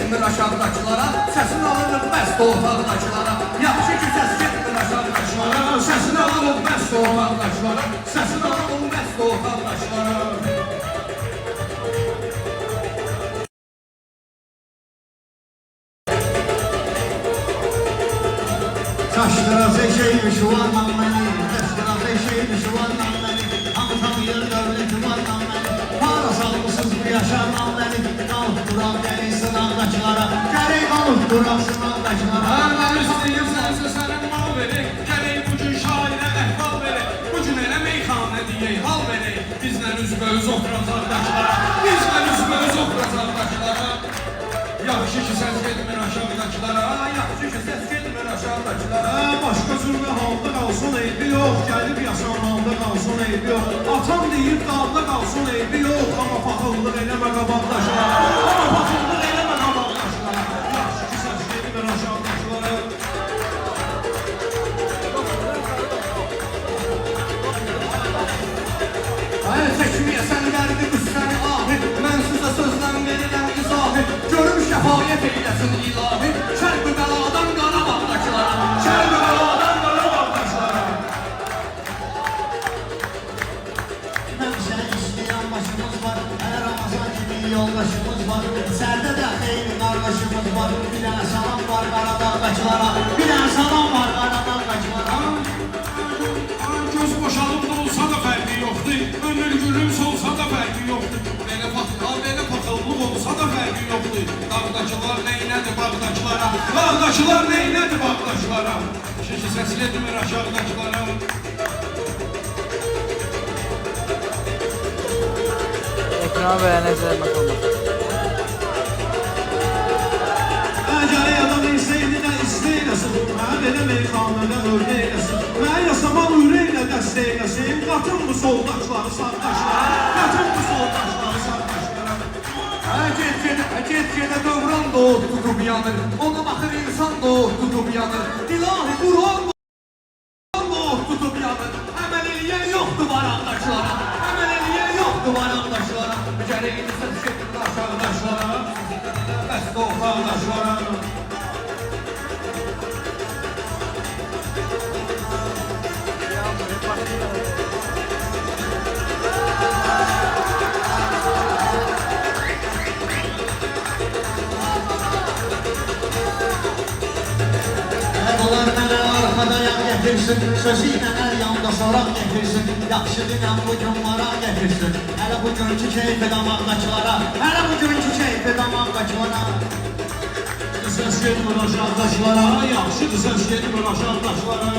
getmir aşağıdakılara, səsini alınır bəst ortaqdakılara. Yaxşı ki səs getmir aşağıdakılara, səsini alınır bəst ortaqdakılara, səsini alınır bəst ortaqdakılara. Kaştıraz eşeymiş ulandan beni, kaştıraz eşeymiş ulandan beni, anlatamıyor devleti vandan beni, para salmışsız bu yaşamdan beni, kalıp duran beni sınavdakılara, gerek alıp duran sınavdakılara. Ərlər istəyirsən sənin mal verək, gələk bugün şairə əhval verək, bugün elə meyxanə deyək, hal verək, bizlə üzbəüz oturacaqdakılara, bizlə üzbəüz oturacaqdakılara. Yaxşı ki səs getmir aşağıdakılara, yaxşı ki səs getmir aşağıdakılara. Başqa cürdə halda qalsın eybi yox, gəlib yaşamanda qalsın eybi yox. Atam deyib dalda qalsın eybi yox, amma paxıllıq eləmə qabaqdaşlara, amma paxıllıq eləmə qabaqdaşlara. Yaxşı ki səs getmir aşağıdakılara. Ay çəkməyəsən dərdi qüssəni ahi, mən sizə sözdən verirəm izahi. Görüm şəfayət eyləsin ilahi, şərq-i bəladan Qarabağdakılara, şərq-i bəladan Qarabağdakılara. Həmişə işləyən başımız var, hələ Ramazan kimi yoldaşımız var. Sərdə də xeyli qardaşımız var, bir dənə salam var Qaradağdakılara, bir dənə salam var Qaradağdakılara. Göz boşalıb da olsa da fərqi yoxdur, ömür gülüm solsa da fərqi yoxdur. Belə paxıllıq olsa da fərqi yoxdur. Dağdakılar neynədir bağdakılara, bağdakılar neynədir bağdakılara. Şişi səs getmir aşağıdakılara. Ekrana beğeneceğim bakalım. Gərək adam inseydi də isteyləsin, mən belə meyxanədə ördeyləsin. Mən yasamal ürəklə dəst eyləsin, qatın bu soldakları sağdaşlara, qatın bu soldakları sağdaşlara. Get gedə dövran da od tutub yanır, ona baxır insan da od tutub yanır. İlahi Quran da od tutub yanır, əməl eləyən yoxdur varaqdaşlara, əməl eləyən yoxdur varaqdaşlara. Gərək səs getmir aşağıdaşlara, bəst ortaqdaşlara. Onlar mənə arxada yan getirsin, sözü ilə əl yanda soraq getirsin. Yaxşı dinən bugün maraq getirsin, hələ bugünkü keyfi damaqdakılara, hələ bugünkü keyfi damaqdakılara. Səs getmir aşağıdakılara, yaxşıdır səs getmir aşağıdakılara.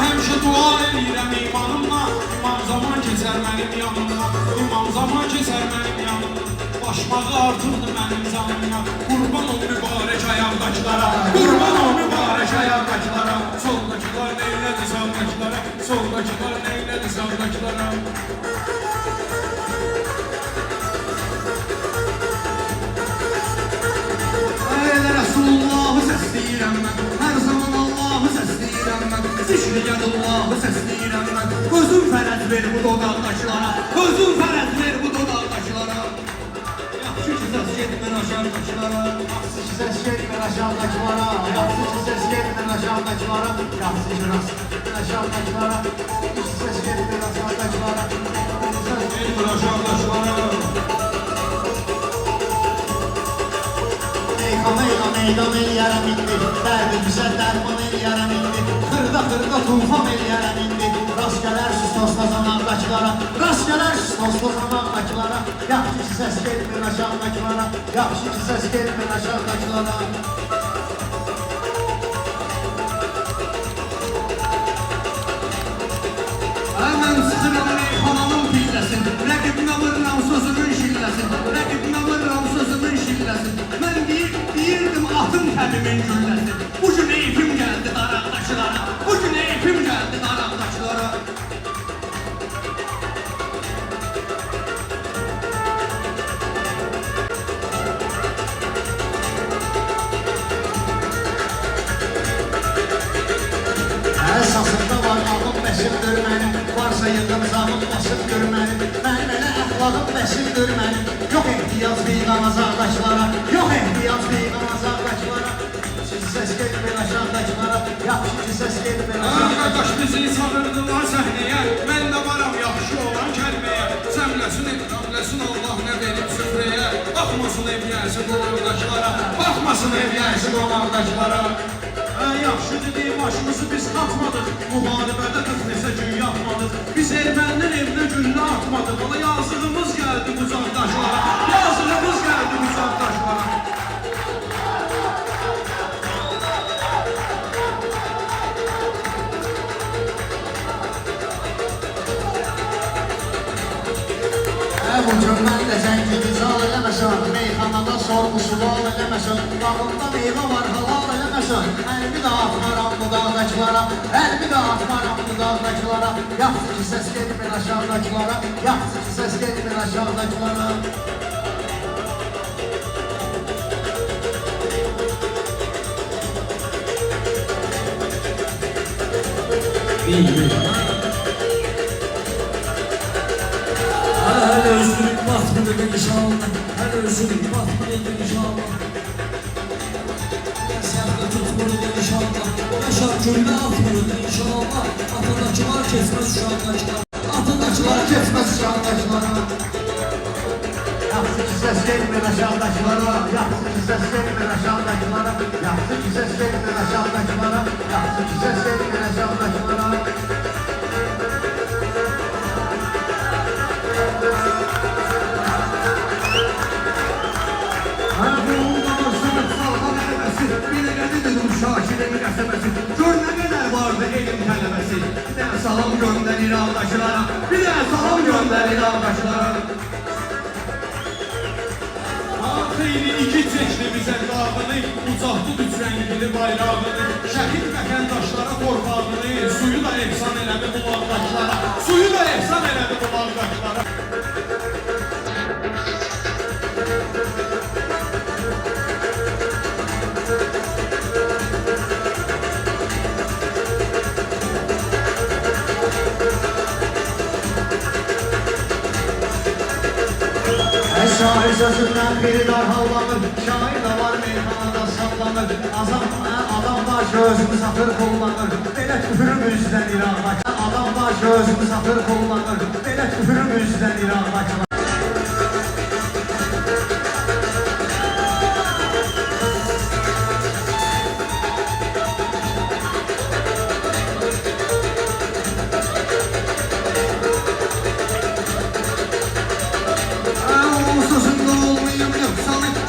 Həmişə dua eləyirəm imanımla, imam zaman keçər mənim yanımla, imam zaman keçər mənim yanımla. Başmağı artırdı mənim canımla, qurban ol mübarək ayaqdakılara, qurban ol mübarək ayaqdakılara. Soldakılar neylədir sağdakılara, soldakılar neylədir sağdakılara. Elə Rəsulullahı səsləyirəm mən, hər zaman Allahı səsləyirəm mən. Zikriyyən Allahı səsləyirəm mən, gözüm fərəz ver bu dodaqdaşlara, gözüm fərəz ver bu dodaqdaşlara. Yaxşı ki səs getmir aşağıdakılara, Yaxşı ki səs getmir aşağıdakılara, yaxşı ki səs getmir aşağıdakılara, yaxşı ki aşağıdakılara, yaxşı səs getmir aşağıdakılara, Səs getmir aşağıdakılara. Meydan eləyərəm indi, dərdi bizə dərman eləyərəm indi, xırda tufan eləyərəm indi. Rast gələr siz tosta zanaqdakılara, rast gələr siz tosta zanaqdakılara. Yaxşı ki səs getmir aşağıdakılara, yaxşı ki səs getmir aşağıdakılara. Mən sıxıram meyxananın pilləsin, rəqibinə vururam sözümün şilləsin, rəqibinə vururam sözümün şilləsin. Mən deyirdim atım təmimin gülləsin, bu gün eyfim gəldi daraqdaşılara, bu gün eyfim gəldi daraqdaşılara. Əsasında var ağım bəşirdir mənim, kardeşimdir benim. Yok ihtiyaç vicdan azardaşlara, yok ihtiyaç vicdan azardaşlara. Siz ses gelmir aşağıdaşlara, yaxşı ki ses gelmir Qardaş aşağıdaşlara. bizi çağırdılar səhnəyə, mən də varam yaxşı olan kəlməyə. Səmləsin, əmləsin Allah nə verib süfrəyə. Baxmasın evyəsi qonaqdaşlara, baxmasın evyəsi qonaqdaşlara. Yaxşı dedi, başımızı biz qatmadıq. Müharibədə 40 neçə gün yatmadıq. Biz erməninin evinə güllə atmadıq. Ama yazığımız gəldi bu uzaqdaşlara. Yazığımız gəldi bu uzaqdaşlara. Bu gün mən də zəngini zal eləməsən, meyxanada sorğu sual eləməsən, bağımda meyvə var halal eləməsən, əlimi də atmaram bu dağdakılara, əlimi də atmaram bu dağdakılara, yaxşı ki səs gelmir aşağıdakılara, yaxşı ki səs gelmir aşağıdakılara. Her özüm batmadı inşallah. Her özüm batmadı inşallah. Səhvə tutmadı inşallah. Yaşar güllə atmadı inşallah. Atadakılar kesməz uşaqdaşlar. Atadakılar Kesməz aşağıdakılara. Yaxşı ki səs gelmir aşağıdakılara, yaxşı ki səs gelmir aşağıdakılara, yaxşı ki səs gelmir aşağıdakılara, yaxşı ki səs gelmir aşağıdakılara. Bir de geldi dedim Şakir'in qəsəbəsi. Gör nə qədər vardı elm tələbəsi. Bir de salam göndərir ağdaşlara, bir de salam göndərir ağdaşlara. Xeyli iki çeşdi bizə dağını, ucaqdı üç rəngli bayrağını. Şəhid vətəndaşlara torpağını, suyu da ehsan elədi bu bağdaşlara, suyu da ehsan elədi bu bağdaşlara. Şair sözünden biri darhallanır, şair de var meyhanada sallanır. Adam var gözünü satır kullanır, belə küfürümüzdən İraqdakı. Adam var gözünü satır kullanır, belə küfürümüzdən İraqdakı.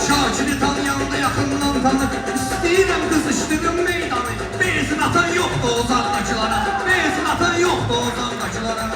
Şakir'i tanıyan da yakından tanır. İstəyirəm qızışdırım meydanı. Benzin atan yoxdu o uzaqdakılara, benzin atan yoxdu o uzaqdakılara.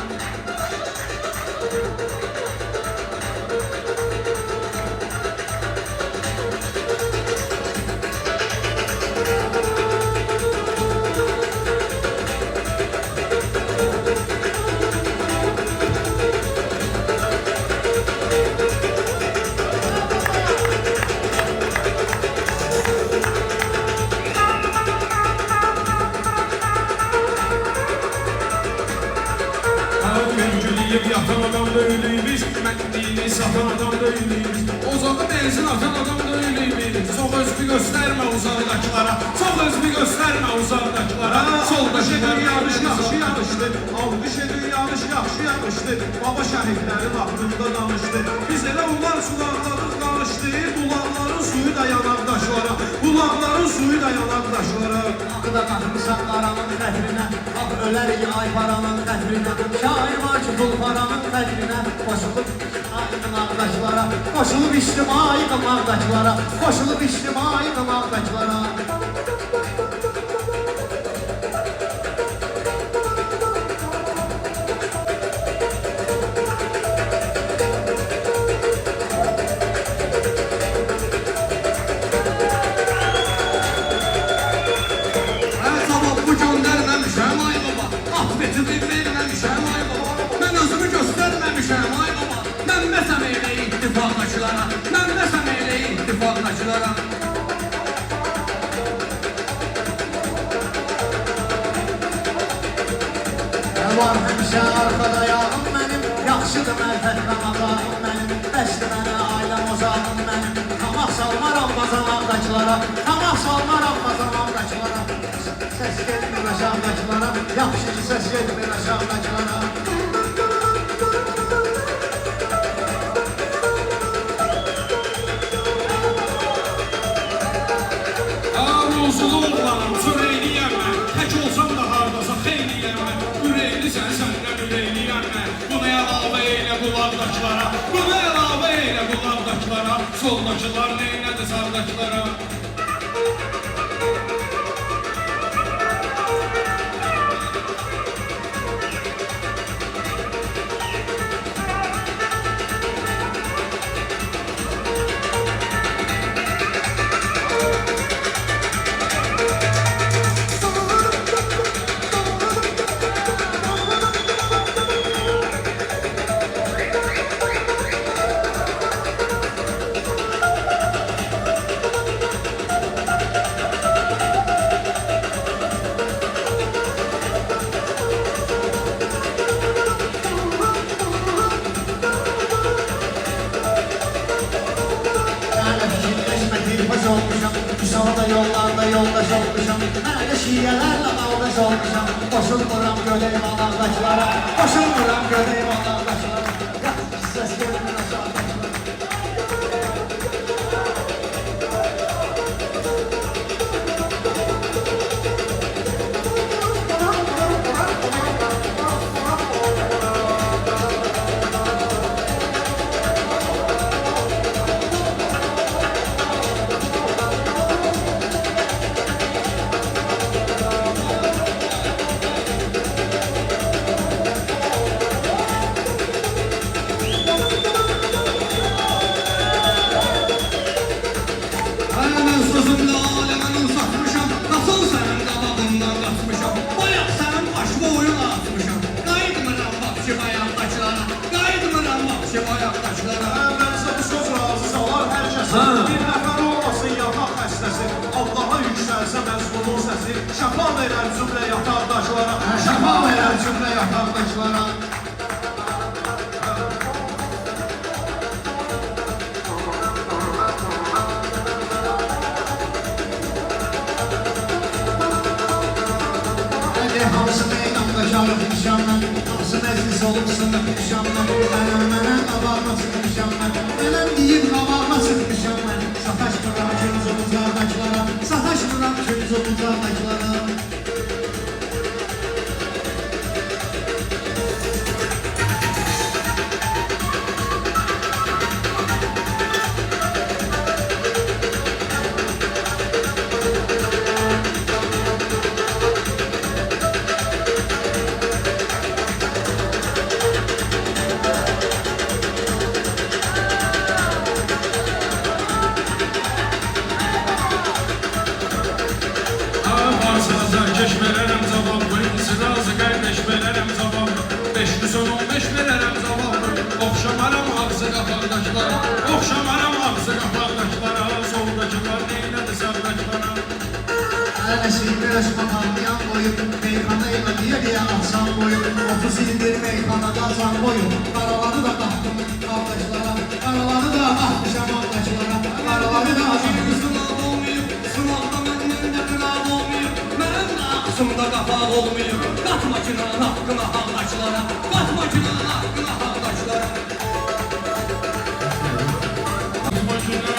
Gülüyüb yatan adam değiliyiz, məndiyini satan adam değiliyiz. Ozağı benzin atan adam değiliyiz. Çox özgü göstərmə uzaqdakılara, çox özgü göstərmə uzaqdakılara. Alqış edin yanlış, yaxşı yanlışdı. Alqış edin yanlış, yaxşı yanlışdı. Baba şəhidlərin haqqında danışdı. Biz elə ulan sularlarız danışdı. Bulaqların suyu da yanaqdaşlara, bulaqların suyu da yanaqdaşlara. Akıda qatmışaq qaranın qədrinə, Bax ölərik ay paranın qədrinə. Şair var ki pul paranın qədrinə, Qoşulub aydın ağdaşlara, Qoşulub içtimai qımaqdaşlara, Qoşulub içtimai qımaqdaşlara. Var həmişə arkada yağım mənim, Yaxşıdır mərfət Ramazanım mənim, bəsdir mənə ailəm ozanım mənim. Tamaq salmaram bazamaqdakılara, tamaq salmaram bazamaqdakılara. Səs getmir aşağıdakılara, yaxşı ki səs getmir aşağıdakılara. Aruzulu oğlanım, çöreğliyəm mən. Tək olsam da hardasa xeyliyəm mən. Ürəklisən səndən ürəkliyəm mən. Bunu əlavə eylə bunlardakılara, bunu əlavə eylə bunlardakılara. Soldakılar neynədir sağdakılara? Sonra yollarda yoldaş olmuşam. Hələ şiirlərlə qaldaş olmuşam. Qoşulmuram görəyim anaqdaşlara, qoşulmuram görəyim anaqdaşlara. Yaxşı səs gelmir aşağıdakılara. Mən sözümlə aləməni satmışam, nasıl sənin qabağından qaçmışam. Bayaq sənin baş boyun atmışam. Qaydmıram vapşi bayaqdakilara, qaydmıram vapşi bayaqdakilara. Mənsə bu söz razı salar hər kəsin. Bir nəfər olmasın yataq xəstəsi. Allaha yüksəlsə məzmunun səsi. Şəfa verər cümlə yataqdaşlara. Şəfa verər cümlə yataqdaşlara. Hamısı meydanda çalıbmışam mən, hamısı məclis olub sınıbmışam mən. Mənə qabağıma çıxmışam mən, mənəm deyib qabağıma çıxmışam mən. Sataşmıram künc uzaqdakılara, sataşmıram künc uzaqdakılara. Varsa zərkeş verərəm cavabı, sırazı qardeş verərəm cavabı. 5 son 15 verərəm cavabı. Oxşamaram ağzı qapaqdakılara, oxşamaram ağzı qapaqdakılara. Soldakılar neynədir sağdakılara? Hələ şiirdə yaşma tanıyan boyum, meyxanayla deyə atsan boyum. 30 ildir meyxanada can boyum, qaraları da baxdım qardaşlara, qaraları da baxmışam qardaşlara, qaraları da baxmışam. Sınav olmayıb, sınavda məndən də qınav olmayıb. Mənim də ağzımda qapaq olmayıb. Qatma kinanın haqqına haldaşlara, qatma kinanın haqqına haldaşlara. Başına